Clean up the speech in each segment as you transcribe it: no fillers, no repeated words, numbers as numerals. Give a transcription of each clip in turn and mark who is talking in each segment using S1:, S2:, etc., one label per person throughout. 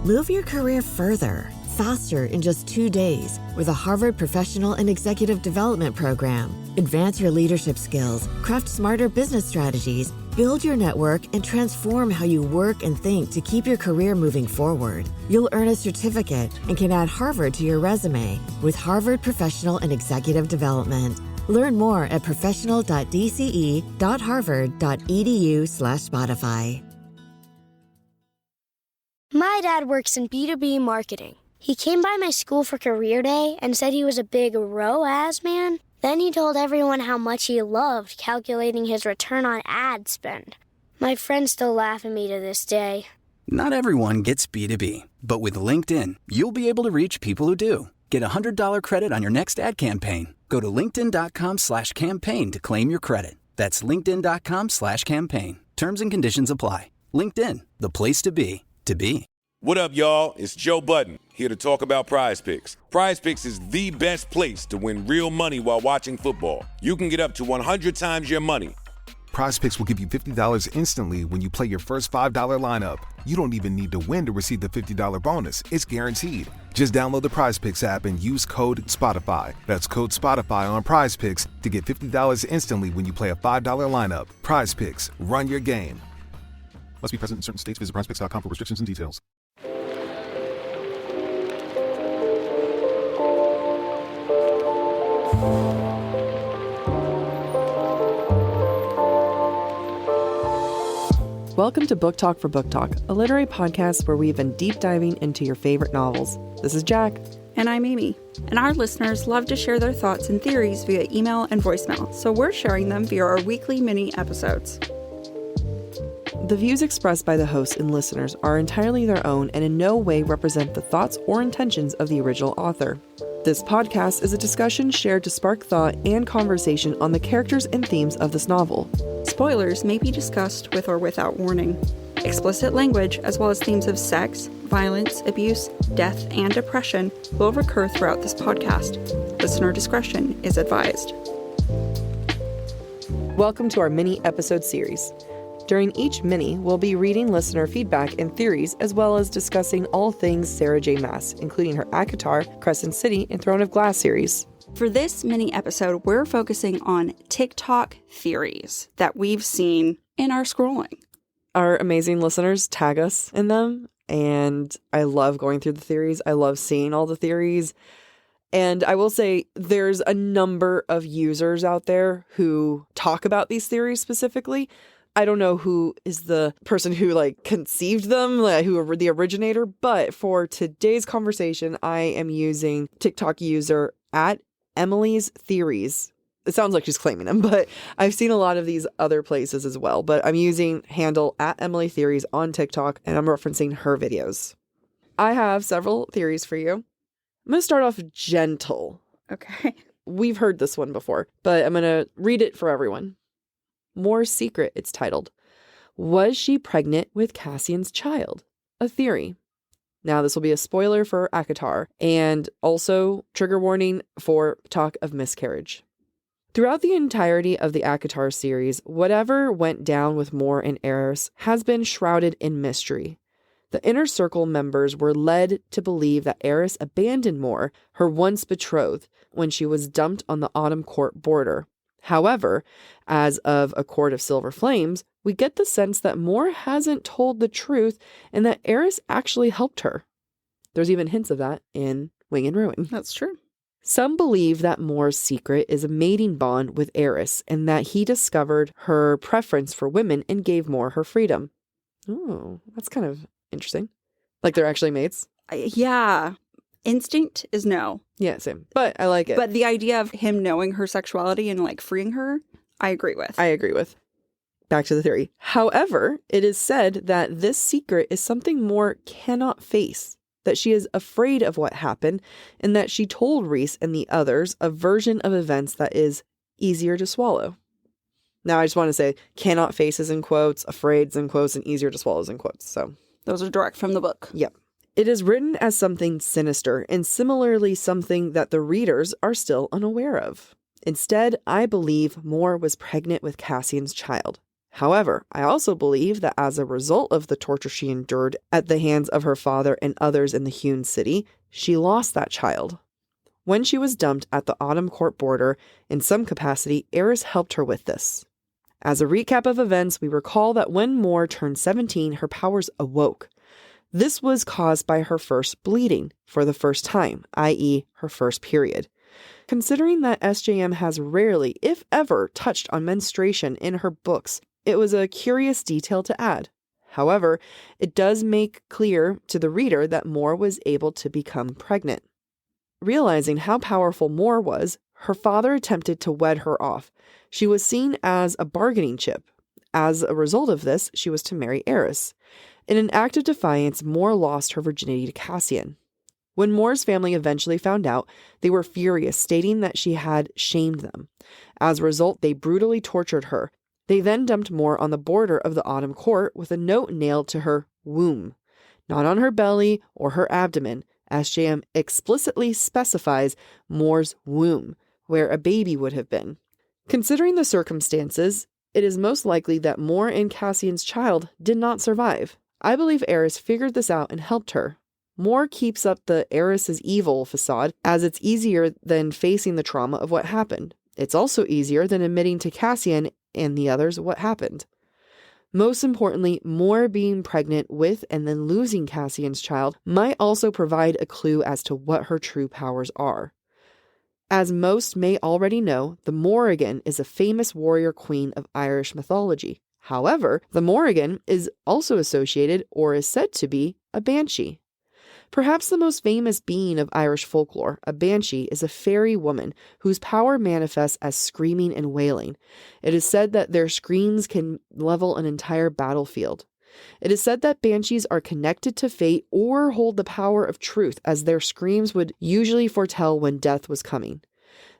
S1: Move your career further, faster in just 2 days with a Harvard Professional and Executive Development Program. Advance your leadership skills, craft smarter business strategies, build your network, and transform how you work and think to keep your career moving forward. You'll earn a certificate and can add Harvard to your resume with Harvard Professional and Executive Development. Learn more at professional.dce.harvard.edu/Spotify.
S2: My dad works in B2B marketing. He came by my school for career day and said he was a big ROAS man. Then he told everyone how much he loved calculating his return on ad spend. My friends still laugh at me to this day.
S3: Not everyone gets B2B, but with LinkedIn, you'll be able to reach people who do. Get a $100 credit on your next ad campaign. Go to linkedin.com/campaign to claim your credit. That's linkedin.com/campaign. Terms and conditions apply. LinkedIn, the place to be, to be.
S4: What up, y'all? It's Joe Budden, here to talk about Prize Picks. Prize Picks is the best place to win real money while watching football. You can get up to 100 times your money.
S5: Prize Picks will give you $50 instantly when you play your first $5 lineup. You don't even need to win to receive the $50 bonus. It's guaranteed. Just download the Prize Picks app and use code SPOTIFY. That's code SPOTIFY on Prize Picks to get $50 instantly when you play a $5 lineup. Prize Picks. Run your game. Must be present in certain states. Visit prizepicks.com for restrictions and details.
S6: Welcome to Book Talk for Book Talk, a literary podcast where we've been deep diving into your favorite novels. This is Jack.
S7: And I'm Amy. And our listeners love to share their thoughts and theories via email and voicemail, so we're sharing them via our weekly mini episodes.
S6: The views expressed by the hosts and listeners are entirely their own and in no way represent the thoughts or intentions of the original author. This podcast is a discussion shared to spark thought and conversation on the characters and themes of this novel.
S7: Spoilers may be discussed with or without warning. Explicit language, as well as themes of sex, violence, abuse, death, and depression, will recur throughout this podcast. Listener discretion is advised.
S6: Welcome to our mini episode series. During each mini, we'll be reading listener feedback and theories, as well as discussing all things Sarah J. Maas, including her ACOTAR, Crescent City, and Throne of Glass series.
S7: For this mini episode, we're focusing on TikTok theories that we've seen in our scrolling.
S6: Our amazing listeners tag us in them, and I love going through the theories. I love seeing all the theories. And I will say there's a number of users out there who talk about these theories specifically. I don't know who is the person who conceived them, who were the originator, but for today's conversation, I am using TikTok user at Emily's Theories. It sounds like she's claiming them, but I've seen a lot of these other places as well. But I'm using handle at Emily Theories on TikTok, and I'm referencing her videos. I have several theories for you. I'm going to start off gentle.
S7: Okay.
S6: We've heard this one before, but I'm going to read it for everyone. More Secret, it's titled. Was she pregnant with Cassian's child? A theory. Now, this will be a spoiler for ACOTAR and also trigger warning for talk of miscarriage. Throughout the entirety of the ACOTAR series, whatever went down with Mor and Eris has been shrouded in mystery. The Inner Circle members were led to believe that Eris abandoned Mor, her once betrothed, when she was dumped on the Autumn Court border. However, as of A Court of Silver Flames, we get the sense that Mor hasn't told the truth and that Eris actually helped her. There's even hints of that in Wing and Ruin.
S7: That's true.
S6: Some believe that Mor's secret is a mating bond with Eris and that he discovered her preference for women and gave Mor her freedom. Oh, that's kind of interesting. Like they're actually mates?
S7: Yeah. Instinct is no.
S6: Yeah, same. But I like it.
S7: But the idea of him knowing her sexuality and freeing her, I agree with.
S6: Back to the theory. However, it is said that this secret is something Mor cannot face, that she is afraid of what happened, and that she told Rhys and the others a version of events that is easier to swallow. Now, I just want to say, cannot face is in quotes, afraid is in quotes, and easier to swallow is in quotes. So
S7: those are direct from the book.
S6: Yep. It is written as something sinister and similarly something that the readers are still unaware of. Instead, I believe Mor was pregnant with Cassian's child. However, I also believe that as a result of the torture she endured at the hands of her father and others in the hewn city, she lost that child. When she was dumped at the Autumn Court border, in some capacity, Eris helped her with this. As a recap of events, we recall that when Moore turned 17, her powers awoke. This was caused by her first bleeding for the first time, i.e., her first period. Considering that SJM has rarely, if ever, touched on menstruation in her books, it was a curious detail to add. However, it does make clear to the reader that Moore was able to become pregnant. Realizing how powerful Moore was, her father attempted to wed her off. She was seen as a bargaining chip. As a result of this, she was to marry Eris. In an act of defiance, Moore lost her virginity to Cassian. When Moore's family eventually found out, they were furious, stating that she had shamed them. As a result, they brutally tortured her. They then dumped Moore on the border of the Autumn Court with a note nailed to her womb. Not on her belly or her abdomen. SJM explicitly specifies Moore's womb, where a baby would have been. Considering the circumstances, it is most likely that Moore and Cassian's child did not survive. I believe Eris figured this out and helped her. Moore keeps up the Eris is evil facade, as it's easier than facing the trauma of what happened. It's also easier than admitting to Cassian and the others what happened. Most importantly, Moore being pregnant with and then losing Cassian's child might also provide a clue as to what her true powers are. As most may already know, the Morrigan is a famous warrior queen of Irish mythology. However, the Morrigan is also associated, or is said to be, a banshee. Perhaps the most famous being of Irish folklore, a banshee is a fairy woman whose power manifests as screaming and wailing. It is said that their screams can level an entire battlefield. It is said that banshees are connected to fate or hold the power of truth, as their screams would usually foretell when death was coming.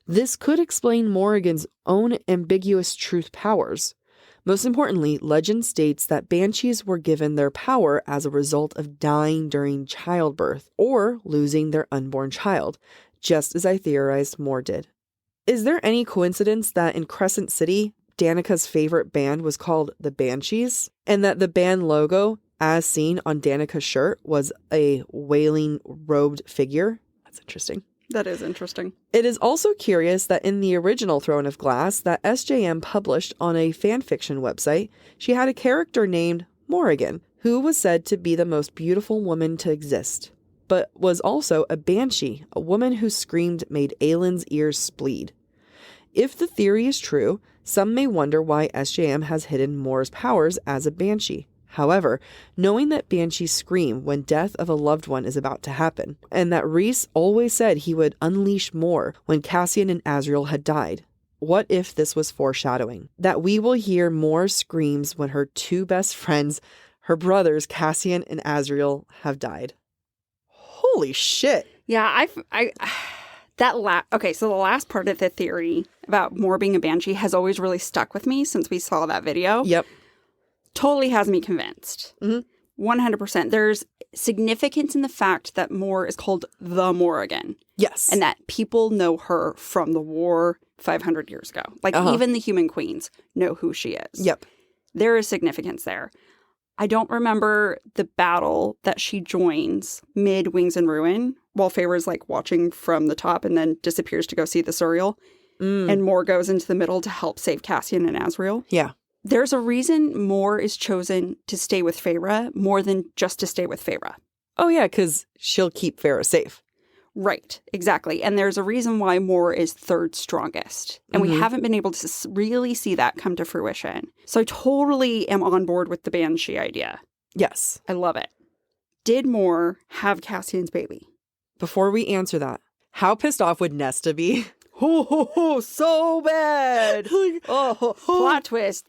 S6: This could explain Morrigan's own ambiguous truth powers. Most importantly, legend states that banshees were given their power as a result of dying during childbirth or losing their unborn child, just as I theorized Moore did. Is there any coincidence that in Crescent City, Danica's favorite band was called the Banshees, and that the band logo, as seen on Danica's shirt, was a wailing robed figure? That's interesting.
S7: That is interesting.
S6: It is also curious that in the original Throne of Glass that SJM published on a fanfiction website, she had a character named Morrigan, who was said to be the most beautiful woman to exist, but was also a banshee, a woman whose screams made Aelin's ears bleed. If the theory is true, some may wonder why SJM has hidden Moore's powers as a banshee. However, knowing that banshees scream when death of a loved one is about to happen, and that Rhys always said he would unleash Moore when Cassian and Azriel had died, what if this was foreshadowing? That we will hear Moore's screams when her two best friends, her brothers Cassian and Azriel, have died. Holy shit.
S7: Yeah, okay, so the last part of the theory about Moore being a banshee has always really stuck with me since we saw that video.
S6: Yep.
S7: Totally has me convinced. 100%. There's significance in the fact that Moore is called the Morrigan.
S6: Yes.
S7: And that people know her from the war 500 years ago. Like, even the human queens know who she is.
S6: Yep.
S7: There is significance there. I don't remember the battle that she joins mid Wings and Ruin while Feyre's, like, watching from the top and then disappears to go see the Suriel. And Moore goes into the middle to help save Cassian and Azriel.
S6: Yeah.
S7: There's a reason Moore is chosen to stay with Feyre more than just to stay with Feyre.
S6: Oh, yeah, because she'll keep Feyre safe.
S7: Right, exactly. And there's a reason why Moore is third strongest. And we haven't been able to really see that come to fruition. So I totally am on board with the Banshee idea.
S6: Yes.
S7: I love it. Did Moore have Cassian's baby?
S6: Before we answer that, how pissed off would Nesta be? So bad.
S7: Plot twist.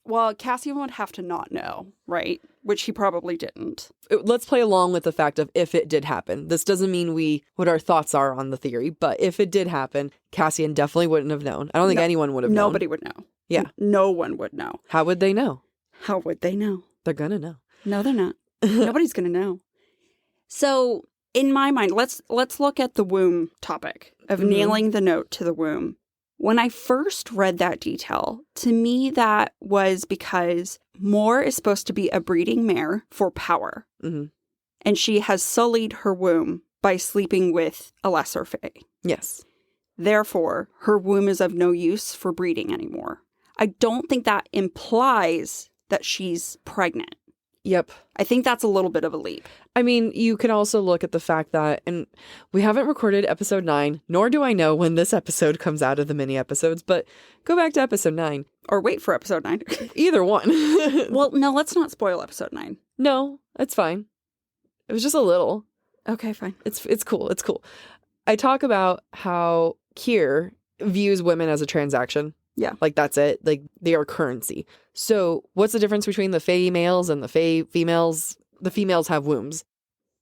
S7: Well, Cassian would have to not know, right? Which he probably didn't.
S6: Let's play along with the fact of if it did happen. This doesn't mean what our thoughts are on the theory, but if it did happen, Cassian definitely wouldn't have known. I don't think anyone would have known.
S7: Nobody would know.
S6: Yeah.
S7: No one would know.
S6: How would they know?
S7: How would they know?
S6: They're gonna know.
S7: No, they're not. Nobody's gonna know. So, in my mind, let's look at the womb topic of nailing the note to the womb. When I first read that detail, to me that was because Moore is supposed to be a breeding mare for power.
S6: Mm-hmm.
S7: And she has sullied her womb by sleeping with a lesser fae.
S6: Yes.
S7: Therefore, her womb is of no use for breeding anymore. I don't think that implies that she's pregnant.
S6: Yep.
S7: I think that's a little bit of a leap.
S6: I mean, you can also look at the fact that, and we haven't recorded episode 9, nor do I know when this episode comes out of the mini episodes, but go back to episode 9.
S7: Or wait for episode 9.
S6: Either one.
S7: Well, no, let's not spoil episode 9.
S6: No, that's fine. It was just a little.
S7: Okay, fine.
S6: It's cool. It's cool. I talk about how Kier views women as a transaction.
S7: Yeah.
S6: Like, that's it. Like, they are currency. So what's the difference between the fae males and the fae females? The females have wombs.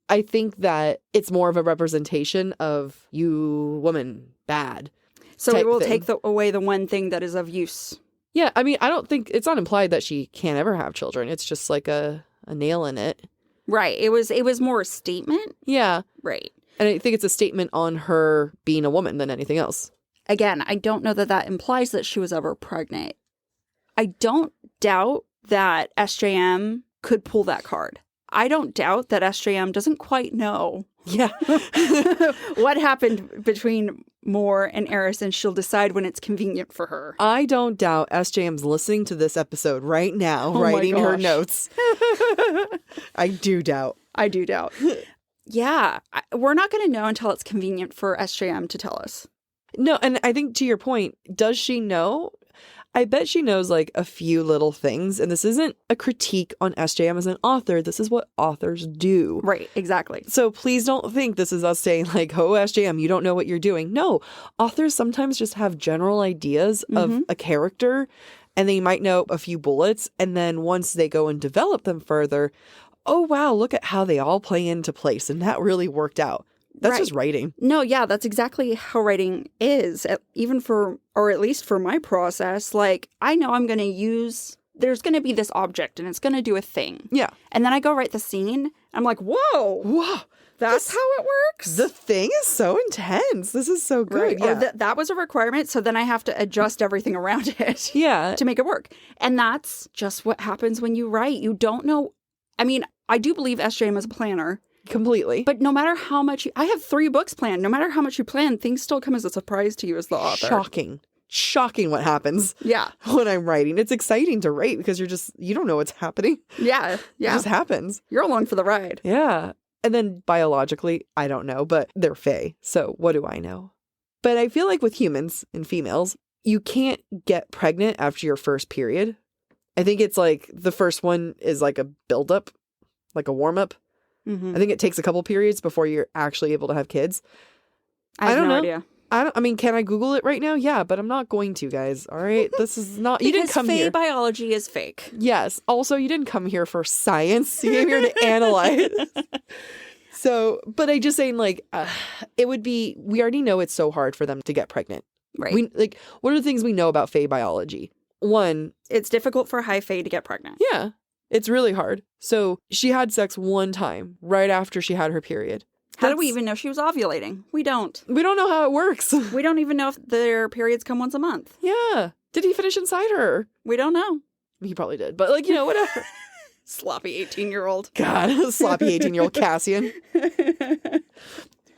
S6: I think that it's more of a representation of you, woman, bad.
S7: So it will
S6: thing.
S7: take away the one thing that is of use.
S6: Yeah, I mean, I don't think it's not implied that she can't ever have children. It's just like a nail in it.
S7: Right. It was more a statement.
S6: Yeah.
S7: Right.
S6: And I think it's a statement on her being a woman than anything else.
S7: Again, I don't know that that implies that she was ever pregnant. I don't doubt that SJM could pull that card. I don't doubt that SJM doesn't quite know
S6: Yeah.
S7: what happened between Moore and Eris, and she'll decide when it's convenient for her.
S6: I don't doubt SJM's listening to this episode right now,
S7: Oh my
S6: writing her
S7: gosh.
S6: notes. I do doubt.
S7: I do doubt. Yeah, we're not going to know until it's convenient for SJM to tell us.
S6: No, and I think to your point, does she know? I bet she knows like a few little things, and this isn't a critique on SJM as an author. This is what authors do.
S7: Right, exactly.
S6: So please don't think this is us saying like, oh, SJM, you don't know what you're doing. No, authors sometimes just have general ideas of a character, and they might know a few bullets, and then once they go and develop them further, oh, wow, look at how they all play into place, and that really worked out. That's just writing.
S7: No, yeah, that's exactly how writing is, even for, or at least for my process. Like, I know I'm going to use, there's going to be this object and it's going to do a thing.
S6: Yeah.
S7: And then I go write the scene. I'm like, whoa, that's how it works.
S6: The thing is so intense. This is so good.
S7: Right.
S6: Yeah.
S7: Or that was a requirement. So then I have to adjust everything around it
S6: Yeah.
S7: to make it work. And that's just what happens when you write. You don't know. I mean, I do believe SJM is a planner.
S6: Completely.
S7: But no matter how much I have 3 books planned. No matter how much you plan, things still come as a surprise to you as the author.
S6: Shocking what happens.
S7: Yeah.
S6: When I'm writing. It's exciting to write because you don't know what's happening.
S7: Yeah.
S6: It
S7: Yeah.
S6: just happens.
S7: You're along for the ride.
S6: Yeah. And then biologically, I don't know, but they're fae. So what do I know? But I feel like with humans and females, you can't get pregnant after your first period. I think it's like the first one is like a buildup, like a warm up.
S7: Mm-hmm.
S6: I think it takes a couple periods before you're actually able to have kids.
S7: I have
S6: don't
S7: no
S6: know.
S7: idea.
S6: I mean, can I Google it right now? Yeah, but I'm not going to, guys. All right? This is not... You didn't come
S7: fae
S6: here...
S7: biology is fake.
S6: Yes. Also, you didn't come here for science. You came here to analyze. So, but I just saying, like, it would be... We already know it's so hard for them to get pregnant.
S7: Right.
S6: What are the things we know about fae biology? One...
S7: It's difficult for high fae to get pregnant.
S6: Yeah. It's really hard. So, she had sex one time, right after she had her period.
S7: How do we even know she was ovulating? We don't.
S6: We don't know how it works.
S7: We don't even know if their periods come once a month.
S6: Yeah. Did he finish inside her?
S7: We don't know.
S6: He probably did. But, like, whatever.
S7: Sloppy 18-year-old.
S6: God, sloppy 18-year-old Cassian.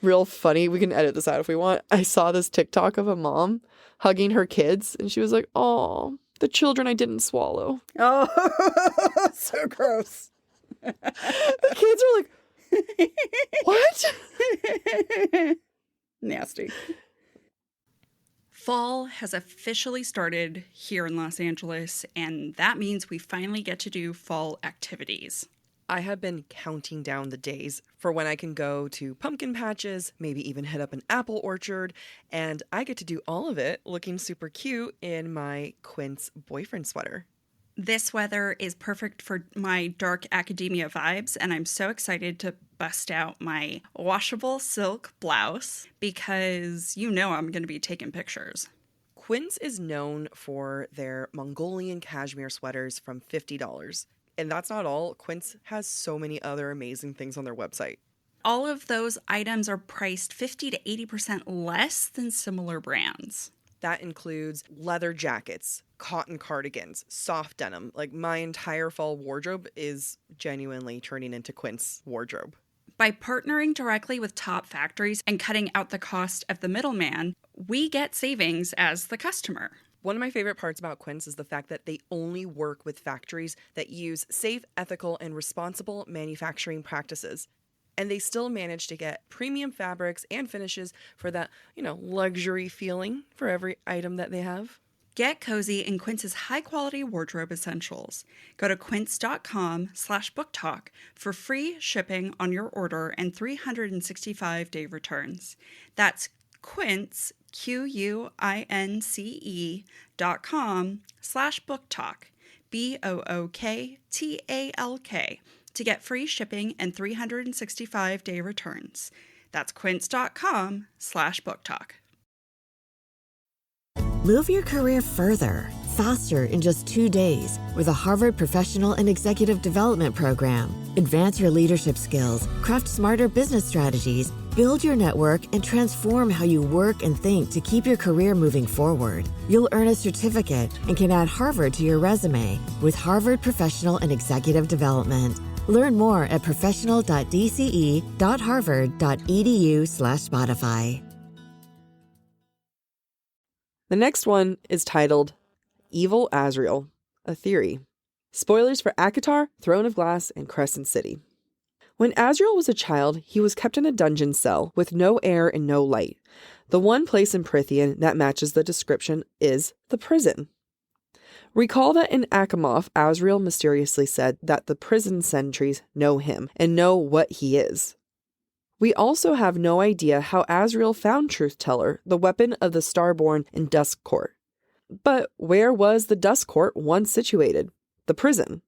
S6: Real funny. We can edit this out if we want. I saw this TikTok of a mom hugging her kids, and she was like, "Oh, the children I didn't swallow."
S7: Oh, so gross.
S6: The kids are like, "What?"
S7: Nasty.
S8: Fall has officially started here in Los Angeles, and that means we finally get to do fall activities.
S6: I have been counting down the days for when I can go to pumpkin patches, maybe even hit up an apple orchard, and I get to do all of it looking super cute in my Quince boyfriend sweater.
S8: This weather is perfect for my dark academia vibes, and I'm so excited to bust out my washable silk blouse because I'm going to be taking pictures.
S6: Quince is known for their Mongolian cashmere sweaters from $50. And that's not all. Quince has so many other amazing things on their website.
S8: All of those items are priced 50 to 80% less than similar brands.
S6: That includes leather jackets, cotton cardigans, soft denim. Like, my entire fall wardrobe is genuinely turning into Quince's wardrobe.
S8: By partnering directly with top factories and cutting out the cost of the middleman, we get savings as the customer.
S6: One of my favorite parts about Quince is the fact that they only work with factories that use safe, ethical, and responsible manufacturing practices. And they still manage to get premium fabrics and finishes for that, luxury feeling for every item that they have.
S8: Get cozy in Quince's high-quality wardrobe essentials. Go to quince.com/booktalk for free shipping on your order and 365-day returns. That's Quince, QUINCE.com/booktalk, BOOKTALK, to get free shipping and 365-day returns. That's quince.com/booktalk.
S1: Move your career further, faster in just 2 days with a Harvard Professional and Executive Development Program. Advance your leadership skills, craft smarter business strategies, build your network, and transform how you work and think to keep your career moving forward. You'll earn a certificate and can add Harvard to your resume with Harvard Professional and Executive Development. Learn more at professional.dce.harvard.edu/Spotify.
S6: The next one is titled Evil Azrael, a Theory. Spoilers for ACOTAR, Throne of Glass, and Crescent City. When Azrael was a child, he was kept in a dungeon cell with no air and no light. The one place in Prythian that matches the description is the prison. Recall that in Achamoth, Azrael mysteriously said that the prison sentries know him and know what he is. We also have no idea how Azrael found Truth Teller, the weapon of the Starborn in Dusk Court. But where was the Dusk Court once situated? The prison.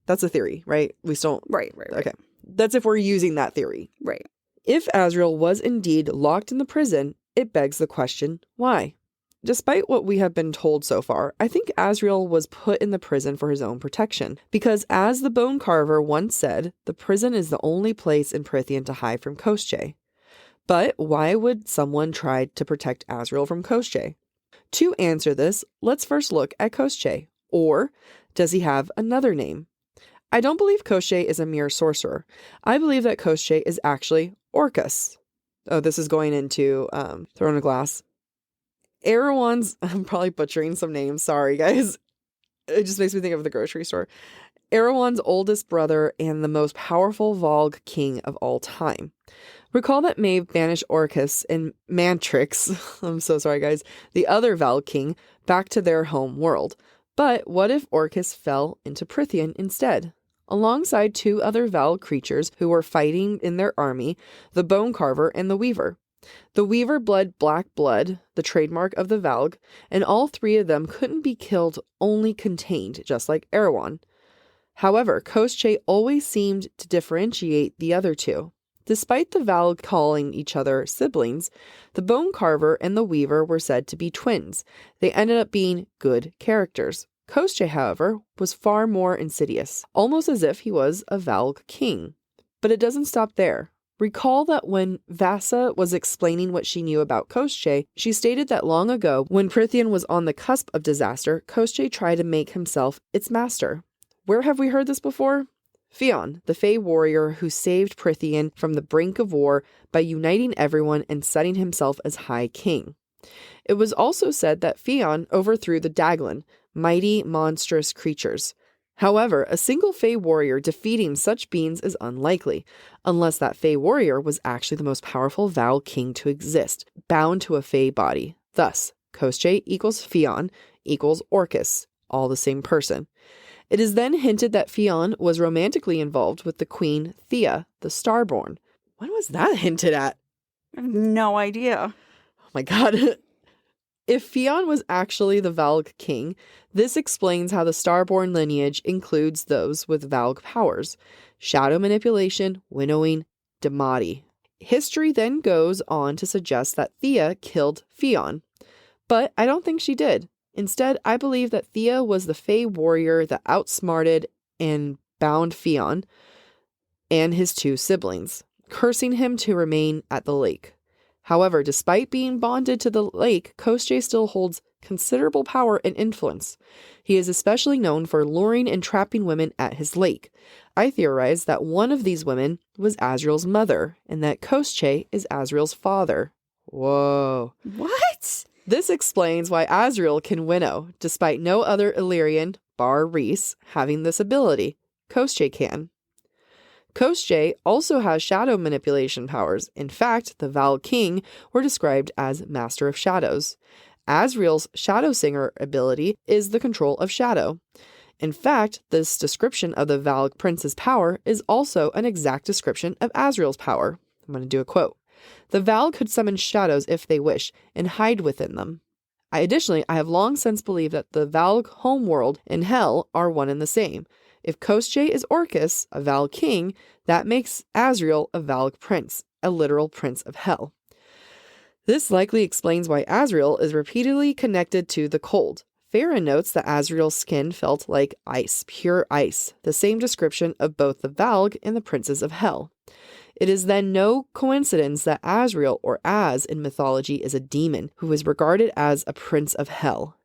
S6: That's a theory, right? We still don't...
S7: Right.
S6: Okay. That's if we're using that theory.
S7: Right.
S6: If Azrael was indeed locked in the prison, it begs the question, why? Despite what we have been told so far, I think Azrael was put in the prison for his own protection. Because as the Bone Carver once said, the prison is the only place in Prythian to hide from Koschei. But why would someone try to protect Azrael from Koschei? To answer this, let's first look at Koschei. Or does he have another name? I don't believe Koschei is a mere sorcerer. I believe that Koschei is actually Orcus. Oh, this is going into Throne of Glass. Erewhon's, I'm probably butchering some names, sorry guys. It just makes me think of the grocery store. Erewhon's oldest brother and the most powerful Valg king of all time. Recall that Maeve banished Orcus and Mantrix, I'm so sorry guys, the other Valg king, back to their home world. But what if Orcus fell into Prythian instead? Alongside two other Valg creatures who were fighting in their army, the Bone Carver and the Weaver. The Weaver bled black blood, the trademark of the Valg, and all three of them couldn't be killed, only contained, just like Erewhon. However, Koschei always seemed to differentiate the other two. Despite the Valg calling each other siblings, the Bone Carver and the Weaver were said to be twins. They ended up being good characters. Koschei, however, was far more insidious, almost as if he was a Valg king. But it doesn't stop there. Recall that when Vasa was explaining what she knew about Koschei, she stated that long ago, when Prythian was on the cusp of disaster, Koschei tried to make himself its master. Where have we heard this before? Fionn, the Fey warrior who saved Prythian from the brink of war by uniting everyone and setting himself as High King. It was also said that Fionn overthrew the Daglan, mighty, monstrous creatures. However, a single Fey warrior defeating such beings is unlikely, unless that Fey warrior was actually the most powerful Valg king to exist, bound to a Fey body. Thus, Koschei equals Fionn equals Orcus, all the same person. It is then hinted that Fionn was romantically involved with the queen Thea, the Starborn. When was that hinted at?
S7: I have no idea.
S6: Oh my god. If Fionn was actually the Valg king, this explains how the Starborn lineage includes those with Valg powers: shadow manipulation, winnowing, Damati. History then goes on to suggest that Thea killed Fionn, but I don't think she did. Instead, I believe that Thea was the Fey warrior that outsmarted and bound Fionn and his two siblings, cursing him to remain at the lake. However, despite being bonded to the lake, Koschei still holds considerable power and influence. He is especially known for luring and trapping women at his lake. I theorize that one of these women was Azriel's mother, and that Koschei is Azriel's father. Whoa.
S7: What?
S6: This explains why Azriel can winnow, despite no other Illyrian, bar Rhys, having this ability. Koschei can. Koschei also has shadow manipulation powers. In fact, the Val King were described as Master of Shadows. Azriel's Shadow Singer ability is the control of shadow. In fact, this description of the Val Prince's power is also an exact description of Azriel's power. I'm going to do a quote. The Val could summon shadows if they wish and hide within them. Additionally, I have long since believed that the Val homeworld and hell are one and the same. If Koschei is Orcus, a Val king, that makes Azriel a Val prince, a literal prince of hell. This likely explains why Azriel is repeatedly connected to the cold. Farron notes that Azriel's skin felt like ice, pure ice, the same description of both the Valg and the princes of hell. It is then no coincidence that Azriel, or Az in mythology, is a demon who is regarded as a prince of hell.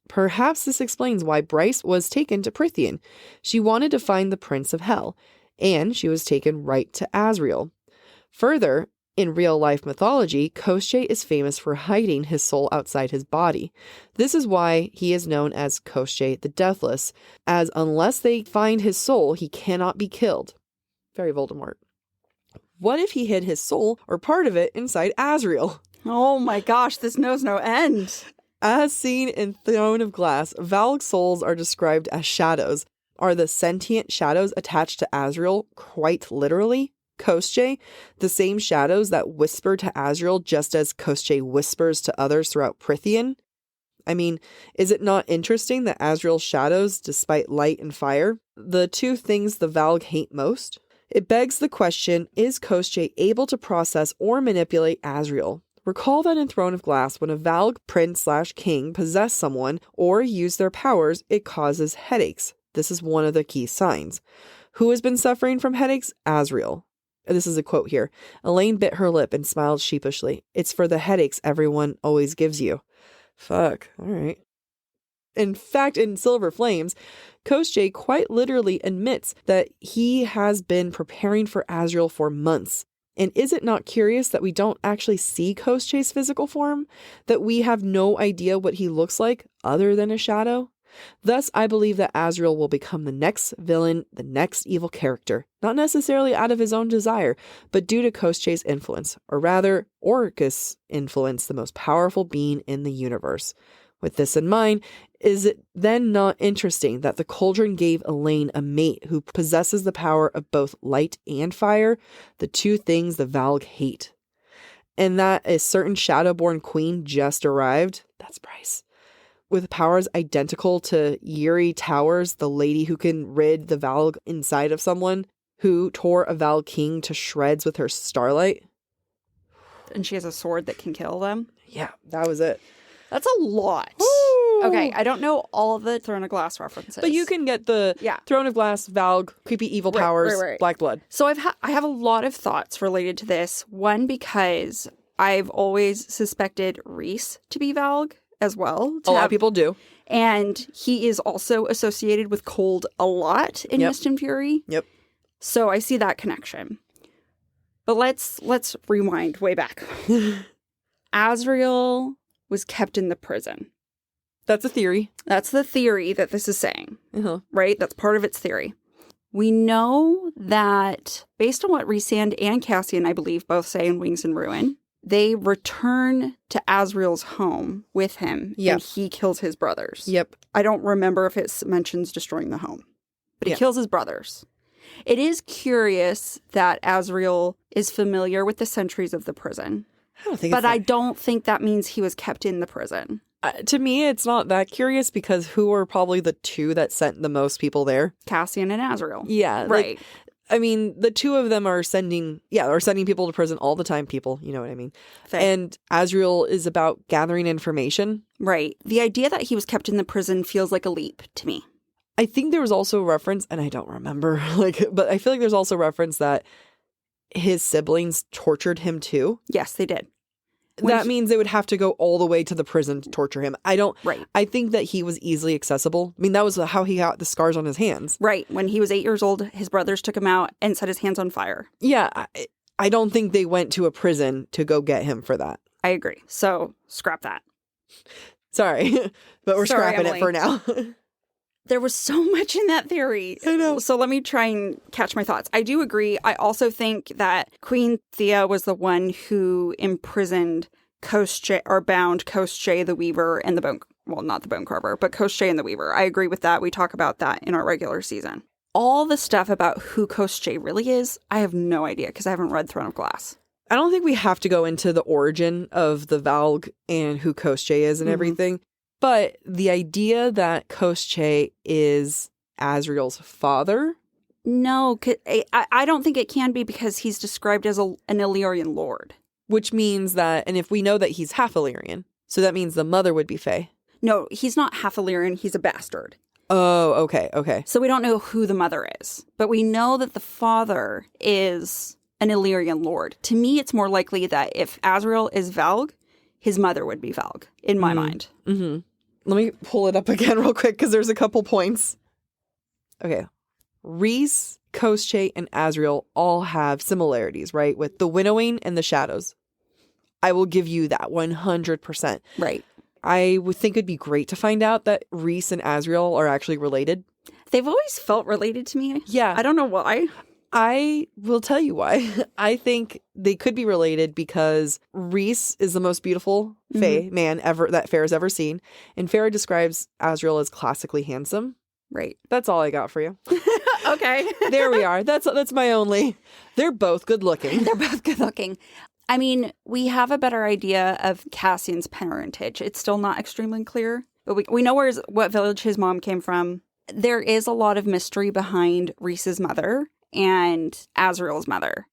S6: Perhaps this explains why Bryce was taken to Prythian. She wanted to find the prince of hell, and she was taken right to Azriel. Further, in real-life mythology, Koschei is famous for hiding his soul outside his body. This is why he is known as Koschei the Deathless, as unless they find his soul, he cannot be killed. Very Voldemort. What if he hid his soul, or part of it, inside Azriel?
S7: Oh my gosh, this knows no end.
S6: As seen in Throne of Glass, Valg souls are described as shadows. Are the sentient shadows attached to Azriel quite literally? Koschei, the same shadows that whisper to Azriel just as Koschei whispers to others throughout Prythian? I mean, is it not interesting that Azriel's shadows, despite light and fire, the two things the Valg hate most? It begs the question, is Koschei able to process or manipulate Azriel? Recall that in Throne of Glass, when a Valg prince/king possess someone or use their powers, it causes headaches. This is one of the key signs. Who has been suffering from headaches? Azriel. This is a quote here. Elaine bit her lip and smiled sheepishly. It's for the headaches everyone always gives you. Fuck. All right. In fact, in Silver Flames, Koschei quite literally admits that he has been preparing for Azriel for months. And is it not curious that we don't actually see Koschei's physical form? That we have no idea what he looks like other than a shadow? Thus, I believe that Azriel will become the next villain, the next evil character, not necessarily out of his own desire, but due to Koschei's influence, or rather, Orcus' influence, the most powerful being in the universe. With this in mind, is it then not interesting that the cauldron gave Elaine a mate who possesses the power of both light and fire, the two things the Valg hate? And that a certain Shadowborn queen just arrived? That's Bryce. With powers identical to Yuri Towers, the lady who can rid the Valg inside of someone, who tore a Valg king to shreds with her starlight.
S7: And she has a sword that can kill them?
S6: Yeah, that was it.
S7: That's a lot.
S6: Woo!
S7: Okay, I don't know all of the Throne of Glass references.
S6: But you can get the Throne of Glass, Valg, creepy evil powers,
S7: right.
S6: Black Blood.
S7: So I have a lot of thoughts related to this. One, because I've always suspected Rhys to be Valg as well.
S6: A lot of people do.
S7: And he is also associated with cold a lot in Mist and Fury.
S6: Yep.
S7: So I see that connection. But let's rewind way back. Azriel was kept in the prison.
S6: That's a theory.
S7: That's the theory that this is saying,
S6: right?
S7: That's part of its theory. We know that based on what Rhysand and Cassian, I believe, both say in Wings and Ruin, they return to Azriel's home with him, and he kills his brothers.
S6: Yep.
S7: I don't remember if it mentions destroying the home, but he kills his brothers. It is curious that Azriel is familiar with the sentries of the prison. I don't think that means he was kept in the prison.
S6: To me, it's not that curious because who are probably the two that sent the most people there?
S7: Cassian and Azriel.
S6: Yeah.
S7: Right.
S6: I mean, the two of them are sending people to prison all the time, people. You know what I mean? And Azriel is about gathering information.
S7: Right. The idea that he was kept in the prison feels like a leap to me.
S6: I think there was also a reference, and I don't remember, but I feel like there's also reference that his siblings tortured him too.
S7: Yes, they did.
S6: That means they would have to go all the way to the prison to torture him.
S7: Right.
S6: I think that he was easily accessible. I mean, that was how he got the scars on his hands.
S7: Right. When he was 8 years old, his brothers took him out and set his hands on fire.
S6: Yeah. I don't think they went to a prison to go get him for that.
S7: I agree. So scrap that.
S6: Sorry, but we're
S7: Sorry,
S6: scrapping
S7: Emily.
S6: it for now.
S7: There was so much in that theory.
S6: I know.
S7: So let me try and catch my thoughts. I do agree. I also think that Queen Thea was the one who imprisoned bound Koschei the Weaver and the Bone... Well, not the Bone Carver, but Koschei and the Weaver. I agree with that. We talk about that in our regular season. All the stuff about who Koschei really is, I have no idea because I haven't read Throne of Glass.
S6: I don't think we have to go into the origin of the Valg and who Koschei is and everything. But the idea that Koschei is Azriel's father?
S7: No, I don't think it can be because he's described as an Illyrian lord.
S6: Which means that, and if we know that he's half Illyrian, so that means the mother would be Fae.
S7: No, he's not half Illyrian, he's a bastard.
S6: Oh, okay.
S7: So we don't know who the mother is, but we know that the father is an Illyrian lord. To me, it's more likely that if Azriel is Valg, his mother would be Valg, in my mind.
S6: Mm-hmm. Let me pull it up again real quick because there's a couple points. Okay. Rhys, Koschei, and Azriel all have similarities, right? With the winnowing and the shadows. I will give you that 100%.
S7: Right.
S6: I would think it'd be great to find out that Rhys and Azriel are actually related.
S7: They've always felt related to me.
S6: Yeah.
S7: I don't know why.
S6: I will tell you why. I think they could be related because Rhys is the most beautiful Fae man ever that Farrah's ever seen. And Farrah describes Azriel as classically handsome.
S7: Right.
S6: That's all I got for you.
S7: Okay.
S6: There we are. That's my only. They're both good looking.
S7: They're both good looking. I mean, we have a better idea of Cassian's parentage. It's still not extremely clear, but we know what village his mom came from. There is a lot of mystery behind Rhys's mother and Azriel's mother.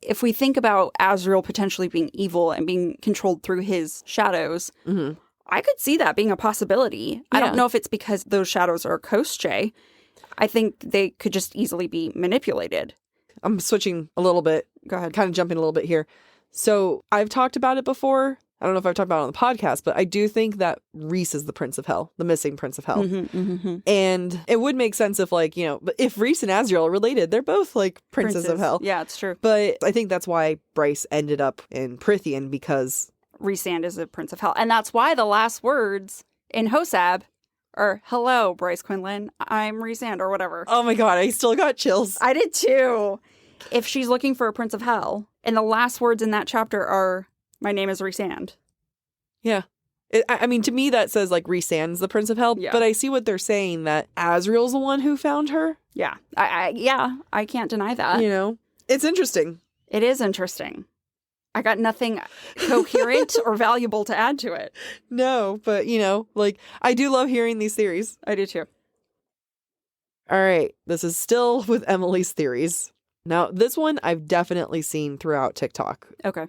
S7: If we think about Azriel potentially being evil and being controlled through his shadows, I could see that being a possibility. Yeah. I don't know if it's because those shadows are Koschei. I think they could just easily be manipulated.
S6: I'm switching a little bit.
S7: Go ahead.
S6: Kind of jumping a little bit here. So I've talked about it before. I don't know if I've talked about it on the podcast, but I do think that Rhys is the Prince of Hell, the missing Prince of Hell. And it would make sense if, like, you know, if Rhys and Azriel are related, they're both like princes of Hell.
S7: Yeah, it's true.
S6: But I think that's why Bryce ended up in Prythian, because
S7: Rhysand is a Prince of Hell. And that's why the last words in Hosab are, "Hello, Bryce Quinlan, I'm Rhysand," or whatever.
S6: Oh my God, I still got chills.
S7: I did too. If she's looking for a Prince of Hell, and the last words in that chapter are, "My name is Rhysand."
S6: Yeah. I mean, to me, that says, like, Rhysand's the Prince of Hell.
S7: Yeah.
S6: But I see what they're saying, that Azriel's the one who found her.
S7: Yeah. I can't deny that.
S6: You know? It's interesting.
S7: It is interesting. I got nothing coherent or valuable to add to it.
S6: No, but, you know, like, I do love hearing these theories.
S7: I do too.
S6: All right. This is still with Emily's theories. Now, this one I've definitely seen throughout TikTok.
S7: Okay.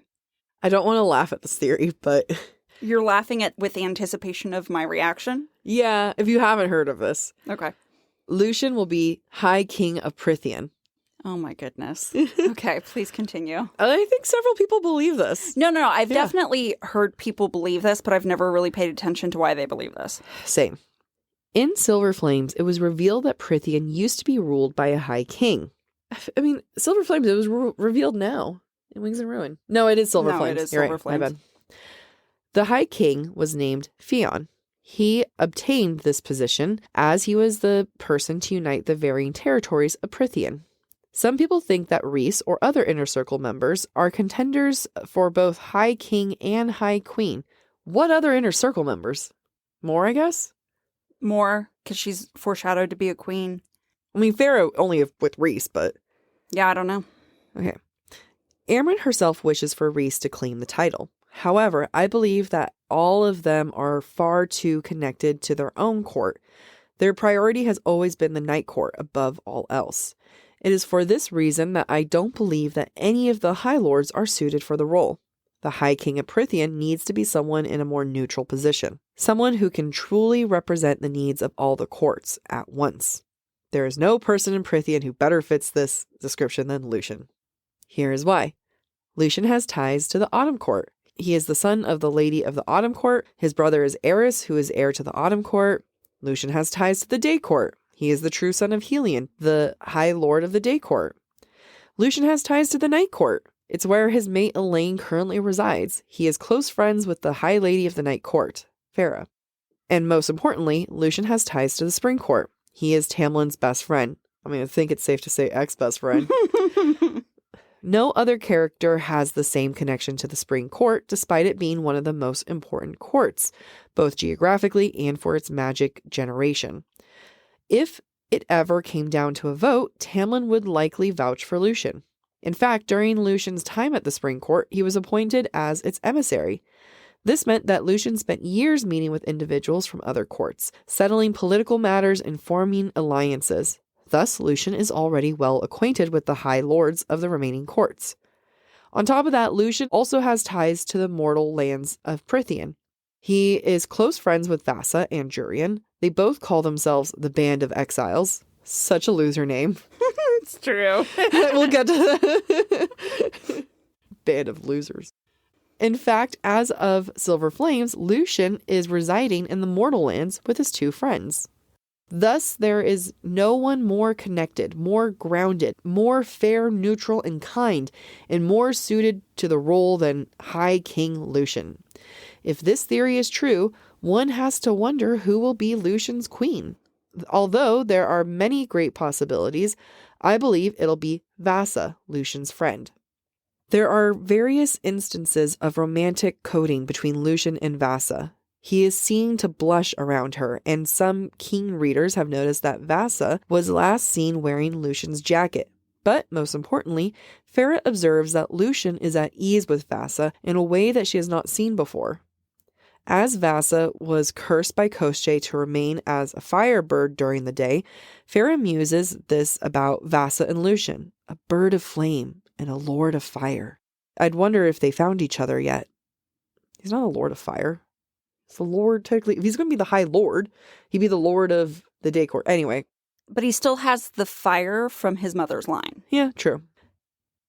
S6: I don't want to laugh at this theory, but
S7: You're laughing at with anticipation of my reaction?
S6: yeah, if you haven't heard of this,
S7: Okay.
S6: Lucian will be High King of Prythian.
S7: Oh my goodness. Okay, please continue.
S6: I think several people believe this.
S7: No. I've definitely heard people believe this, but I've never really paid attention to why they believe this.
S6: Same. In Silver Flames, it was revealed that Prythian used to be ruled by a High King. I mean, Silver Flames, it was revealed now in Wings and Ruin. No, it is Silver Flames.
S7: It is
S6: You're
S7: Silver
S6: right.
S7: Flames.
S6: My bad. The High King was named Fionn. He obtained this position as he was the person to unite the varying territories of Prythian. Some people think that Rhys or other Inner Circle members are contenders for both High King and High Queen. What other Inner Circle members? More, I guess?
S7: More, because she's foreshadowed to be a queen.
S6: I mean, Farrah only with Rhys, but...
S7: Yeah, I don't know.
S6: Okay. Amryn herself wishes for Rhys to claim the title. However, I believe that all of them are far too connected to their own court. Their priority has always been the Night Court above all else. It is for this reason that I don't believe that any of the High Lords are suited for the role. The High King of Prythian needs to be someone in a more neutral position. Someone who can truly represent the needs of all the courts at once. There is no person in Prythian who better fits this description than Lucian. Here is why. Lucian has ties to the Autumn Court. He is the son of the Lady of the Autumn Court. His brother is Eris, who is heir to the Autumn Court. Lucian has ties to the Day Court. He is the true son of Helion, the High Lord of the Day Court. Lucian has ties to the Night Court. It's where his mate Elaine currently resides. He is close friends with the High Lady of the Night Court, Farah. And most importantly, Lucian has ties to the Spring Court. He is Tamlin's best friend. I mean, I think it's safe to say ex-best friend. No other character has the same connection to the Spring Court, despite it being one of the most important courts, both geographically and for its magic generation. If it ever came down to a vote, Tamlin would likely vouch for Lucian. In fact, during Lucian's time at the Spring Court, he was appointed as its emissary. This meant that Lucian spent years meeting with individuals from other courts, settling political matters and forming alliances. Thus, Lucian is already well acquainted with the high lords of the remaining courts. On top of that, Lucian also has ties to the mortal lands of Prythian. He is close friends with Vassa and Jurian. They both call themselves the Band of Exiles. Such a loser name.
S7: It's true.
S6: We'll get to that. Band of losers. In fact, as of Silver Flames, Lucian is residing in the mortal lands with his two friends. Thus, there is no one more connected, more grounded, more fair, neutral, and kind, and more suited to the role than High King Lucian. If this theory is true, one has to wonder who will be Lucian's queen. Although there are many great possibilities, I believe it'll be Vassa, Lucian's friend. There are various instances of romantic coding between Lucian and Vassa. He is seen to blush around her, and some keen readers have noticed that Vassa was last seen wearing Lucian's jacket. But most importantly, Farah observes that Lucian is at ease with Vassa in a way that she has not seen before. As Vassa was cursed by Koschei to remain as a firebird during the day, Farah muses this about Vassa and Lucian, a bird of flame and a lord of fire. I'd wonder if they found each other yet. He's not a lord of fire. He's the lord, technically. If he's going to be the high lord, he'd be the lord of the Day Court. Anyway.
S7: But he still has the fire from his mother's line.
S6: Yeah, true.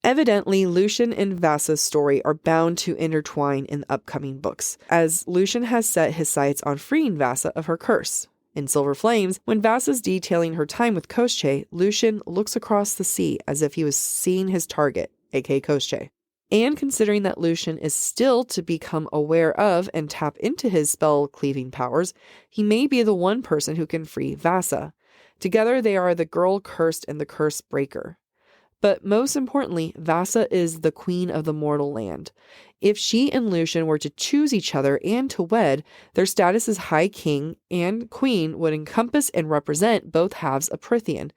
S6: Evidently, Lucian and Vassa's story are bound to intertwine in the upcoming books, as Lucian has set his sights on freeing Vassa of her curse. In Silver Flames, when Vassa's detailing her time with Koschei, Lucian looks across the sea as if he was seeing his target, aka Koschei. And considering that Lucian is still to become aware of and tap into his spell-cleaving powers, he may be the one person who can free Vassa. Together, they are the girl cursed and the curse breaker. But most importantly, Vassa is the queen of the mortal land. If she and Lucian were to choose each other and to wed, their status as High King and Queen would encompass and represent both halves of Prythian,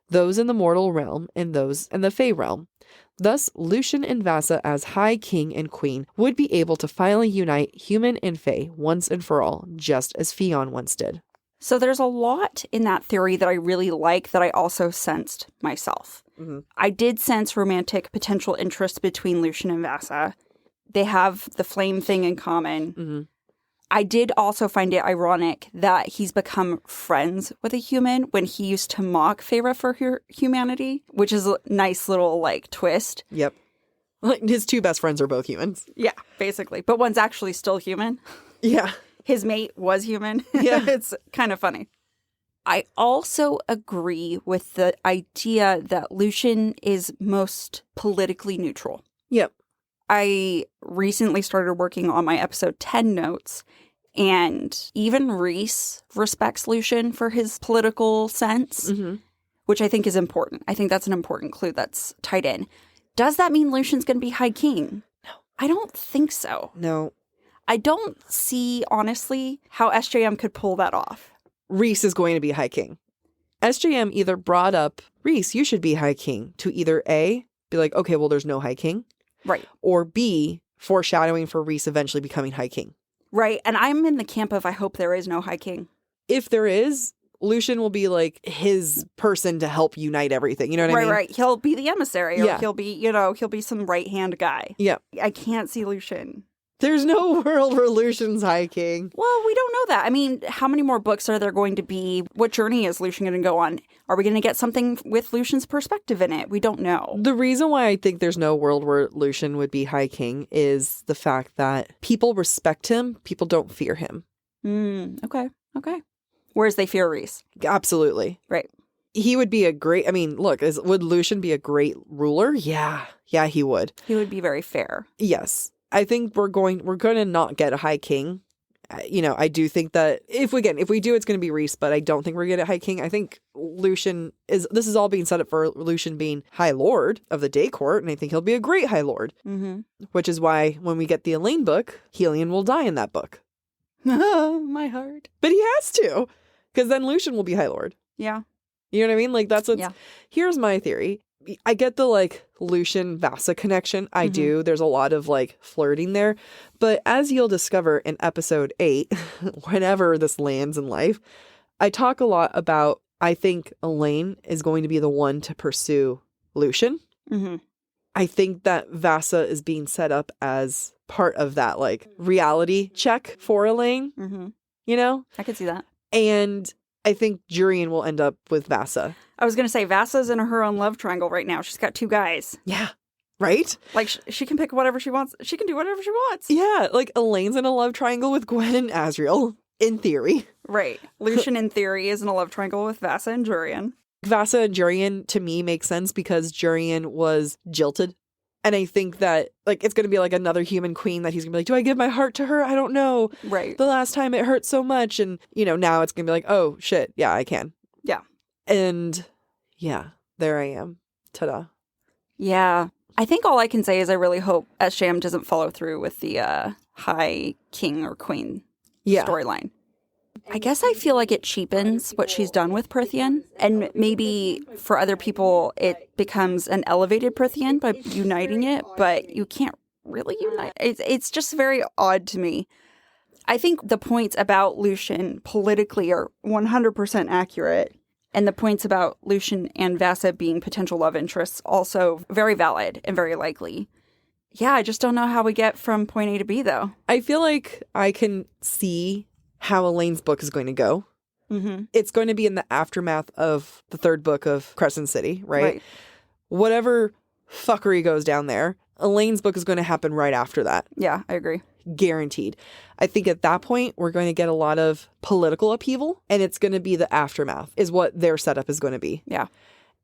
S6: those in the mortal realm and those in the Fey realm. Thus, Lucian and Vassa as High King and Queen would be able to finally unite human and Fey once and for all, just as Fion once did.
S7: So there's a lot in that theory that I really like that I also sensed myself. Mm-hmm. I did sense romantic potential interest between Lucian and Vassa. They have the flame thing in common. Mm-hmm. I did also find it ironic that he's become friends with a human when he used to mock Farah for her humanity, which is a nice little, twist.
S6: Yep. His two best friends are both humans.
S7: Yeah, basically. But one's actually still human.
S6: Yeah.
S7: His mate was human.
S6: Yeah.
S7: It's kind of funny. I also agree with the idea that Lucian is most politically neutral.
S6: Yep.
S7: I recently started working on my episode 10 notes, and even Rhys respects Lucian for his political sense, mm-hmm. which I think is important. I think that's an important clue that's tied in. Does that mean Lucian's going to be High King?
S6: No.
S7: I don't think so.
S6: No.
S7: I don't see, honestly, how SJM could pull that off.
S6: Rhys is going to be High King. SJM either brought up, Rhys, you should be High King, to either A, be like, okay, well, there's no High King.
S7: Right.
S6: Or B, foreshadowing for Rhys eventually becoming High King.
S7: Right. And I'm in the camp of I hope there is no High King.
S6: If there is, Lucian will be like his person to help unite everything. You know what I mean?
S7: Right. He'll be the emissary, or he'll be, he'll be some right-hand guy.
S6: Yeah.
S7: I can't see Lucian
S6: There's no world where Lucian's High King.
S7: Well, we don't know that. I mean, how many more books are there going to be? What journey is Lucian going to go on? Are we going to get something with Lucian's perspective in it? We don't know.
S6: The reason why I think there's no world where Lucian would be High King is the fact that people respect him. People don't fear him.
S7: Okay. Whereas they fear Rhys.
S6: Absolutely.
S7: Right.
S6: He would be a great, I mean, look, would Lucian be a great ruler? Yeah. Yeah, he would.
S7: He would be very fair.
S6: Yes. I think we're going to not get a High King. I do think that if we do, it's going to be Rhys, but I don't think we're going to get a High King. I think this is all being set up for Lucian being High Lord of the Day Court, and I think he'll be a great High Lord. Mm-hmm. Which is why when we get the Elaine book, Helion will die in that book.
S7: My heart.
S6: But he has to, because then Lucian will be High Lord.
S7: Yeah.
S6: You know what I mean? Like, here's my theory. I get the, like, Lucian-Vasa connection. I do. There's a lot of, like, flirting there. But as you'll discover in episode 8, whenever this lands in life, I talk a lot about, I think Elaine is going to be the one to pursue Lucian. Mm-hmm. I think that Vasa is being set up as part of that, like, reality check for Elaine. Mm-hmm. You know?
S7: I could see that.
S6: And I think Jurian will end up with Vasa.
S7: I was going to say, Vasa's in her own love triangle right now. She's got 2 guys.
S6: Yeah. Right?
S7: Like, she can pick whatever she wants. She can do whatever she wants.
S6: Yeah. Like, Elaine's in a love triangle with Gwen and Asriel, in theory.
S7: Right. Lucian, in theory, is in a love triangle with Vasa and Jurian.
S6: Vasa and Jurian, to me, make sense because Jurian was jilted. And I think that, like, it's going to be like another human queen that he's going to be like, do I give my heart to her? I don't know.
S7: Right.
S6: The last time it hurt so much. And, now it's going to be like, oh, shit. Yeah, I can.
S7: Yeah.
S6: And, yeah, there I am. Ta-da.
S7: Yeah. I think all I can say is I really hope Esham doesn't follow through with the High King or Queen storyline. I guess I feel like it cheapens what she's done with Prythian, and maybe for other people it becomes an elevated Prythian by uniting it, but you can't really unite. It's just very odd to me. I think the points about Lucian politically are 100% accurate, and the points about Lucian and Vasa being potential love interests also very valid and very likely. Yeah, I just don't know how we get from point A to B, though.
S6: I feel like I can see how Elaine's book is going to go. Mm-hmm. It's going to be in the aftermath of the 3rd book of Crescent City, right? Whatever fuckery goes down there, Elaine's book is going to happen right after that.
S7: Yeah, I agree.
S6: Guaranteed. I think at that point, we're going to get a lot of political upheaval, and it's going to be the aftermath is what their setup is going to be.
S7: Yeah.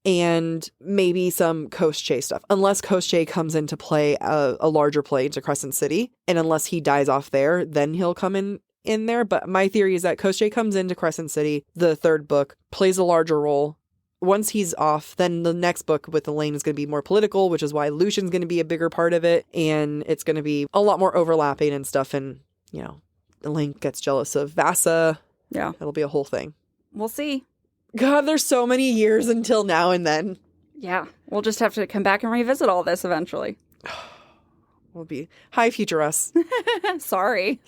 S6: And maybe some Koschei stuff. Unless Koschei comes into play, a larger play into Crescent City, and unless he dies off there, then he'll come in there. But my theory is that Koschei comes into Crescent City, the 3rd book, plays a larger role. Once he's off, then the next book with Elaine is going to be more political, which is why Lucian's going to be a bigger part of it. And it's going to be a lot more overlapping and stuff. And, Elaine gets jealous of Vasa.
S7: Yeah.
S6: It'll be a whole thing.
S7: We'll see.
S6: God, there's so many years until now and then.
S7: Yeah. We'll just have to come back and revisit all this eventually.
S6: We'll be hi, future us.
S7: Sorry.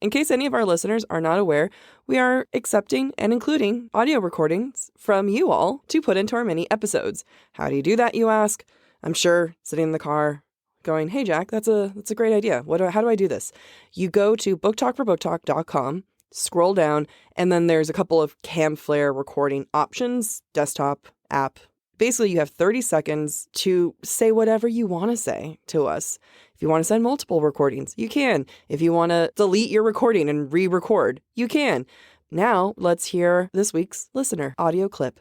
S6: In case any of our listeners are not aware, we are accepting and including audio recordings from you all to put into our mini episodes. How do you do that, you ask? I'm sure sitting in the car going, hey, Jack, that's a great idea. How do I do this? You go to booktalkforbooktalk.com, scroll down, and then there's a couple of Camflare recording options, desktop, app. Basically, you have 30 seconds to say whatever you want to say to us. If you want to send multiple recordings, you can. If you want to delete your recording and re-record, you can. Now, let's hear this week's listener audio clip.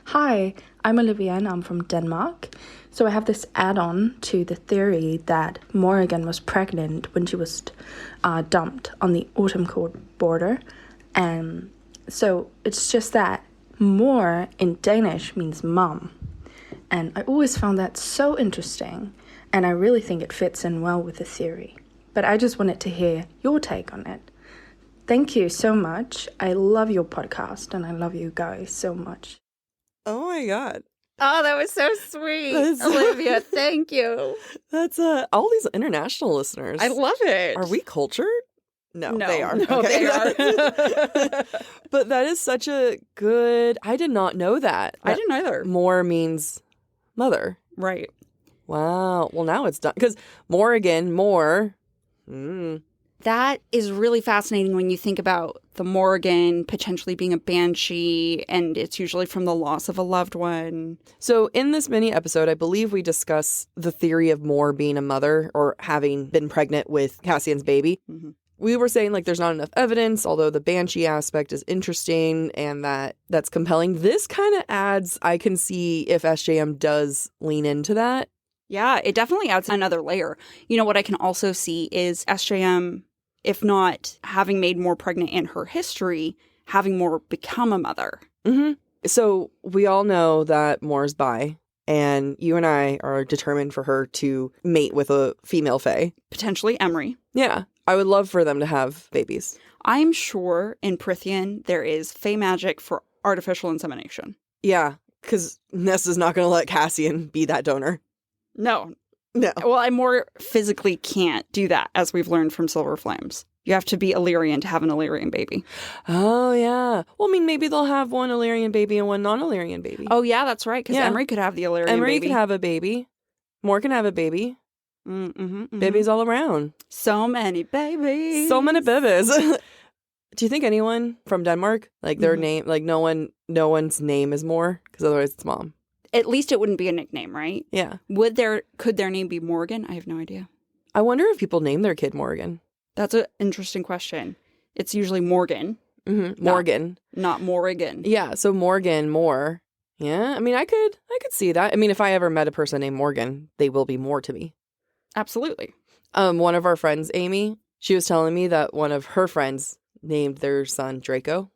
S9: Hi, I'm Olivia and I'm from Denmark. So I have this add-on to the theory that Morrigan was pregnant when she was dumped on the Autumn Court border. And so it's just that Mor in Danish means mum. And I always found that so interesting. And I really think it fits in well with the theory. But I just wanted to hear your take on it. Thank you so much. I love your podcast and I love you guys so much.
S6: Oh my God.
S7: Oh, that was so sweet. Olivia, thank you.
S6: That's all these international listeners.
S7: I love it.
S6: Are we cultured? No, they are.
S7: No,
S6: okay.
S7: they are.
S6: But that is such a good... I did not know that.
S7: I didn't either.
S6: Mor means mother.
S7: Right.
S6: Wow. Well, now it's done. Because Morrigan, Moore.
S7: That is really fascinating when you think about the Morrigan potentially being a banshee, and it's usually from the loss of a loved one.
S6: So in this mini episode, I believe we discuss the theory of Moore being a mother or having been pregnant with Cassian's baby.
S7: Mm-hmm.
S6: We were saying like there's not enough evidence, although the banshee aspect is interesting and that's compelling. This kind of adds, I can see if SJM does lean into that.
S7: Yeah, it definitely adds another layer. You know, what I can also see is SJM, if not having made Moore pregnant in her history, having Moore become a mother.
S6: Mm-hmm. So we all know that Moore's bi, and you and I are determined for her to mate with a female fae.
S7: Potentially Emery.
S6: Yeah, I would love for them to have babies.
S7: I'm sure in Prithian there is fae magic for artificial insemination.
S6: Yeah, because Nessa's not going to let Cassian be that donor.
S7: No.
S6: No.
S7: Well, I more physically can't do that, as we've learned from Silver Flames. You have to be Illyrian to have an Illyrian baby.
S6: Oh, yeah. Well, I mean, maybe they'll have one Illyrian baby and one non-Illyrian baby.
S7: Oh, yeah, that's right, because Emery could have the Illyrian baby.
S6: Emery could have a baby. Moore can have a baby. Babies all around.
S7: So many babies.
S6: So many babies. Do you think anyone from Denmark, like their name, like no one's name is Moore? Because otherwise it's mom.
S7: At least it wouldn't be a nickname, right?
S6: Yeah.
S7: Could their name be Morgan? I have no idea.
S6: I wonder if people name their kid Morgan.
S7: That's an interesting question. It's usually Morgan.
S6: Mm-hmm. Morgan.
S7: Not Morrigan.
S6: Yeah, so Morgan, Moore. Yeah, I mean, I could see that. I mean, if I ever met a person named Morgan, they will be Moore to me.
S7: Absolutely.
S6: One of our friends, Amy, she was telling me that one of her friends named their son Draco.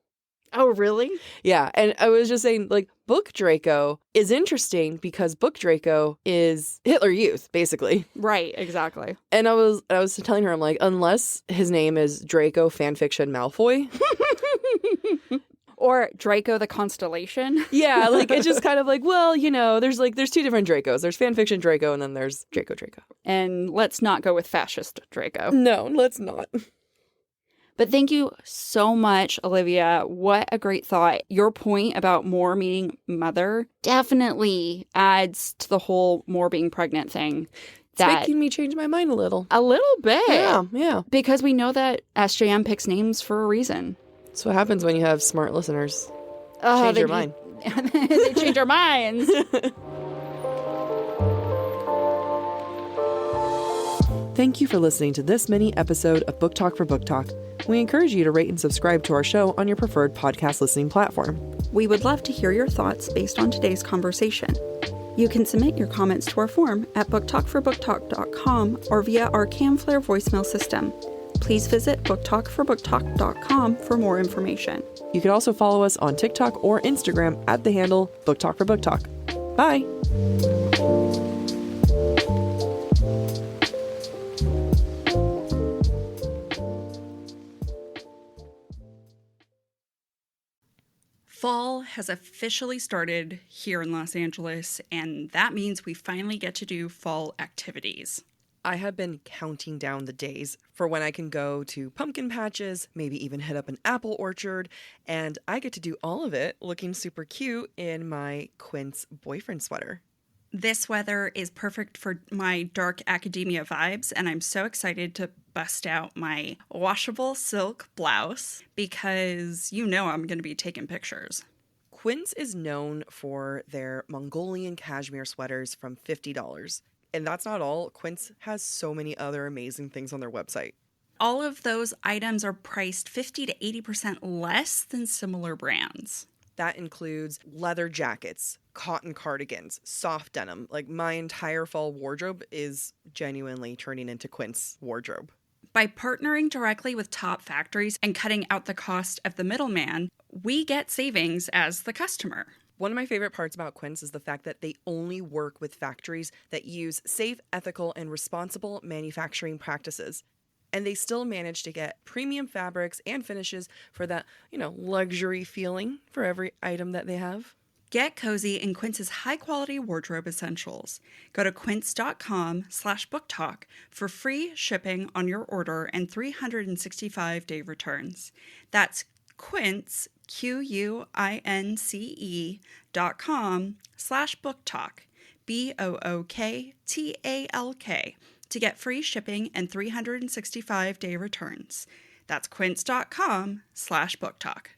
S7: Oh, really?
S6: Yeah, and I was just saying, like, Book Draco is interesting because Book Draco is Hitler Youth, basically.
S7: Right, exactly.
S6: And I was telling her, I'm like, unless his name is Draco Fanfiction Malfoy.
S7: Or Draco the Constellation.
S6: Yeah, like, it's just kind of like, well, you know, there's two different Dracos. There's fanfiction Draco, and then there's Draco.
S7: And let's not go with fascist Draco.
S6: No, let's not.
S7: But thank you so much, Olivia. What a great thought. Your point about Moore meaning mother definitely adds to the whole Moore being pregnant thing.
S6: It's making me change my mind a little.
S7: A little bit.
S6: Yeah.
S7: Because we know that SJM picks names for a reason.
S6: That's what happens when you have smart listeners. Change your mind.
S7: They change our minds.
S6: Thank you for listening to this mini episode of Book Talk for Book Talk. We encourage you to rate and subscribe to our show on your preferred podcast listening platform.
S7: We would love to hear your thoughts based on today's conversation. You can submit your comments to our form at booktalkforbooktalk.com or via our Camflare voicemail system. Please visit booktalkforbooktalk.com for more information.
S6: You can also follow us on TikTok or Instagram at the handle Book Talk for Book Talk. Bye!
S8: Fall has officially started here in Los Angeles, and that means we finally get to do fall activities.
S6: I have been counting down the days for when I can go to pumpkin patches, maybe even hit up an apple orchard, and I get to do all of it looking super cute in my Quince boyfriend sweater.
S8: This weather is perfect for my dark academia vibes, and I'm so excited to bust out my washable silk blouse because you know I'm going to be taking pictures.
S6: Quince is known for their Mongolian cashmere sweaters from $50. And that's not all. Quince has so many other amazing things on their website.
S8: All of those items are priced 50 to 80% less than similar brands.
S6: That includes leather jackets, cotton cardigans, soft denim. Like, my entire fall wardrobe is genuinely turning into Quince wardrobe.
S8: By partnering directly with top factories and cutting out the cost of the middleman, we get savings as the customer.
S6: One of my favorite parts about Quince is the fact that they only work with factories that use safe, ethical, and responsible manufacturing practices. And they still manage to get premium fabrics and finishes for that, luxury feeling for every item that they have.
S8: Get cozy in Quince's high-quality wardrobe essentials. Go to quince.com/booktalk for free shipping on your order and 365-day returns. That's Quince, QUINCE.com/booktalk. BOOKTALK, to get free shipping and 365-day returns. That's quince.com/booktalk.